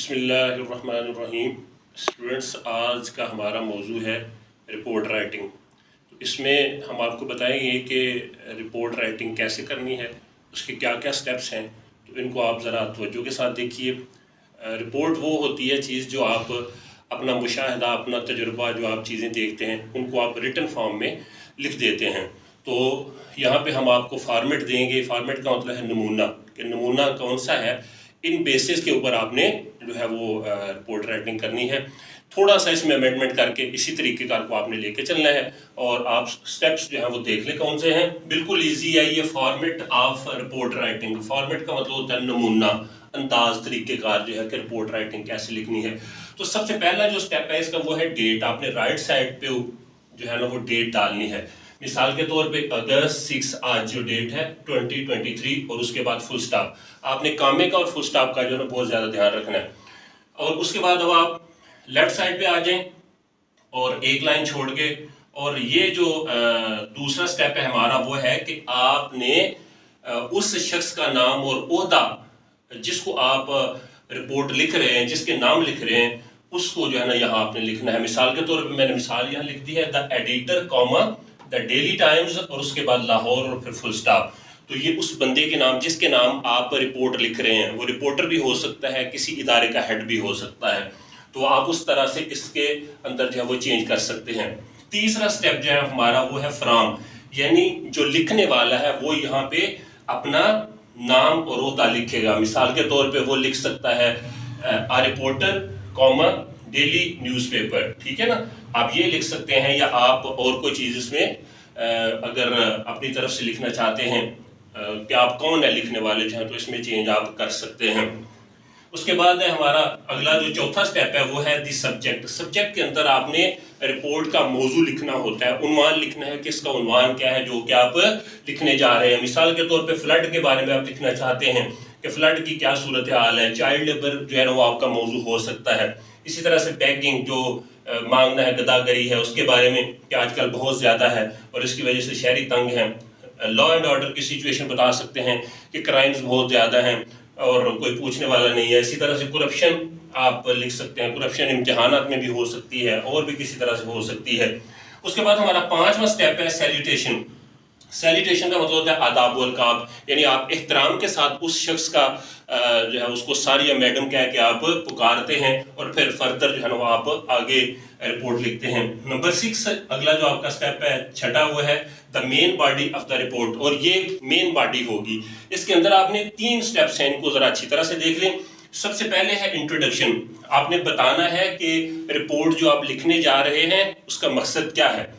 बिस्मिल्लाहिर्रहमानिर्रहीम। स्टूडेंट्स, आज का हमारा मौजू है रिपोर्ट राइटिंग। तो इसमें हम आपको बताएंगे कि रिपोर्ट राइटिंग कैसे करनी है, उसके क्या क्या स्टेप्स हैं। तो इनको आप ज़रा तवज्जो के साथ देखिए। रिपोर्ट वो होती है चीज़ जो आप अपना मुशाहिदा, अपना तजुर्बा, जो आप चीज़ें देखते हैं उनको आप रिटन फॉर्म में लिख देते हैं। तो यहाँ पे हम आपको फॉर्मेट देंगे। फॉर्मेट का मतलब है नमूना, कि नमूना कौन सा है, इन बेसिस के ऊपर आपने जो है वो रिपोर्ट राइटिंग करनी है। थोड़ा सा इसमें अमेंडमेंट करके इसी तरीके कार को आपने लेके चलना है। और आप स्टेप्स जो है वो देख लें कौन से हैं। बिल्कुल इजी है ये format of report writing. Format का मतलब होता है नमूना, अंदाज, तरीक़ेकार जो है कि रिपोर्ट राइटिंग कैसे लिखनी है। तो सबसे पहला जो स्टेप है इसका वो है डेट। आपने राइट साइड पे जो है ना वो डेट डालनी है। मिसाल के तौर पे अगस्त 6 आज जो डेट है 2023, और उसके बाद फुल स्टॉप। आपने कामे का और फुल स्टॉप का जो है ना बहुत ज़्यादा ध्यान रखना है। और उसके बाद अब आप लेफ्ट साइड पे आ जाएं और एक लाइन छोड़ के, और ये जो दूसरा स्टेप है हमारा वो है कि आपने उस शख्स का नाम और ओहदा जिसको आप रिपोर्ट लिख रहे हैं, जिसके नाम लिख रहे हैं, उसको जो है ना यहाँ आपने लिखना है। मिसाल के तौर पे मैंने मिसाल यहाँ लिख दी है the editor comma the daily times, और उसके बाद लाहौर और फिर फुल स्टॉप। तो ये उस बंदे के नाम जिसके नाम आप रिपोर्ट लिख रहे हैं, वो रिपोर्टर भी हो सकता है, किसी इदारे का हेड भी हो सकता है। तो आप उस तरह से इसके अंदर जो है वो चेंज कर सकते हैं। तीसरा स्टेप जो है हमारा वो है फ्रॉम, यानी जो लिखने वाला है वो यहाँ पे अपना नाम और ओहदा लिखेगा। मिसाल के तौर पे वो लिख सकता है आ रिपोर्टर कॉमा डेली न्यूज़पेपर, ठीक है ना। आप ये लिख सकते हैं, या आप और कोई चीज़ इसमें अगर अपनी तरफ से लिखना चाहते हैं कि आप कौन है लिखने वाले जो हैं, तो इसमें चेंज आप कर सकते हैं। उसके बाद है हमारा अगला जो चौथा स्टेप है वो है दी सब्जेक्ट। सब्जेक्ट के अंदर आपने रिपोर्ट का मौजू लिखना होता है, उन्वान लिखना है कि इसका उन्वान क्या है जो कि आप लिखने जा रहे हैं। मिसाल के तौर पे फ्लड के बारे में आप लिखना चाहते हैं कि फ्लड की क्या सूरत हाल है। चाइल्ड लेबर जो है ना वो आपका मौजू हो सकता है। इसी तरह से बैगिंग, जो मांगना है, गदागरी है, उसके बारे में कि आजकल बहुत ज़्यादा है और इसकी वजह से शहरी तंग हैं। लॉ एंड ऑर्डर की सिचुएशन बता सकते हैं कि क्राइम्स बहुत ज़्यादा हैं और कोई पूछने वाला नहीं है। इसी तरह से करप्शन आप लिख सकते हैं। करप्शन इम्तिहानात में भी हो सकती है और भी किसी तरह से हो सकती है। उसके बाद हमारा पांचवा स्टेप है सैल्यूटेशन। सैल्यूटेशन का मतलब होता है आदाब व अलकाब, यानी आप एहतराम के साथ उस शख्स का जो है उसको सर या मैडम कह के आप पुकारते हैं, और फिर फर्दर जो है ना वो आप आगे रिपोर्ट लिखते हैं। नंबर 6 अगला जो आपका स्टेप है, छठा, वो है the main body of the report, और ये मेन बॉडी होगी। इसके अंदर आपने 3 स्टेप्स हैं, इनको ज़रा अच्छी तरह से देख लें। सबसे पहले है इंट्रोडक्शन। आपने बताना है कि रिपोर्ट जो आप लिखने जा रहे हैं उसका मकसद क्या है।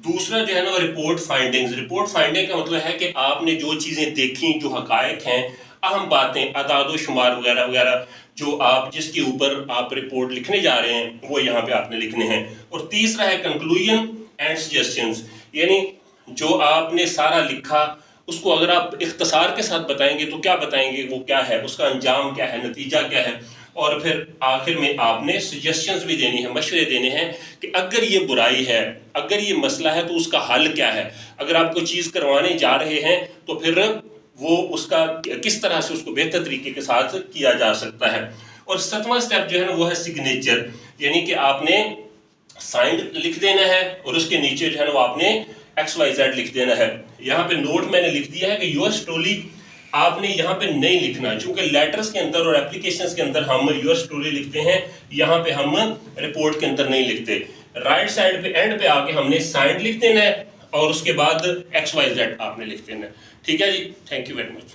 दूसरा जो है ना रिपोर्ट फाइंडिंग्स। रिपोर्ट फाइंडिंग का मतलब है कि आपने जो चीज़ें देखी, जो हकायक हैं, अहम बातें, अदाद शुमार वगैरह वगैरह, जो आप जिसके ऊपर आप रिपोर्ट लिखने जा रहे हैं वो यहाँ पे आपने लिखने हैं। और तीसरा है कंक्लूजन एंड सजेशंस, यानी जो आपने सारा लिखा उसको अगर आप इख्तसार के साथ बताएंगे तो क्या बताएंगे, वो क्या है, उसका अंजाम क्या है, नतीजा क्या है। और फिर आखिर में आपने सजेशंस भी देनी है, मशवरे देने हैं कि अगर ये बुराई है, अगर ये मसला है तो उसका हल क्या है। अगर आप कोई चीज़ करवाने जा रहे हैं तो फिर वो उसका किस तरह से उसको बेहतर तरीके के साथ किया जा सकता है। और 7वां स्टेप जो है ना वो है सिग्नेचर, यानी कि आपने साइन लिख देना है और उसके नीचे जो है ना वो आपने XYZ लिख देना है। यहाँ पे नोट मैंने लिख दिया है कि योर्स ट्रूली आपने यहाँ पे नहीं लिखना, क्योंकि लेटर्स के अंदर और एप्लीकेशंस के अंदर हम योर्स ट्रूली लिखते हैं, यहाँ पे हम रिपोर्ट के अंदर नहीं लिखते। राइट साइड पे एंड पे आके हमने साइन लिख देना है और उसके बाद XYZ आपने लिख देना है। ठीक है जी, थैंक यू वेरी मच।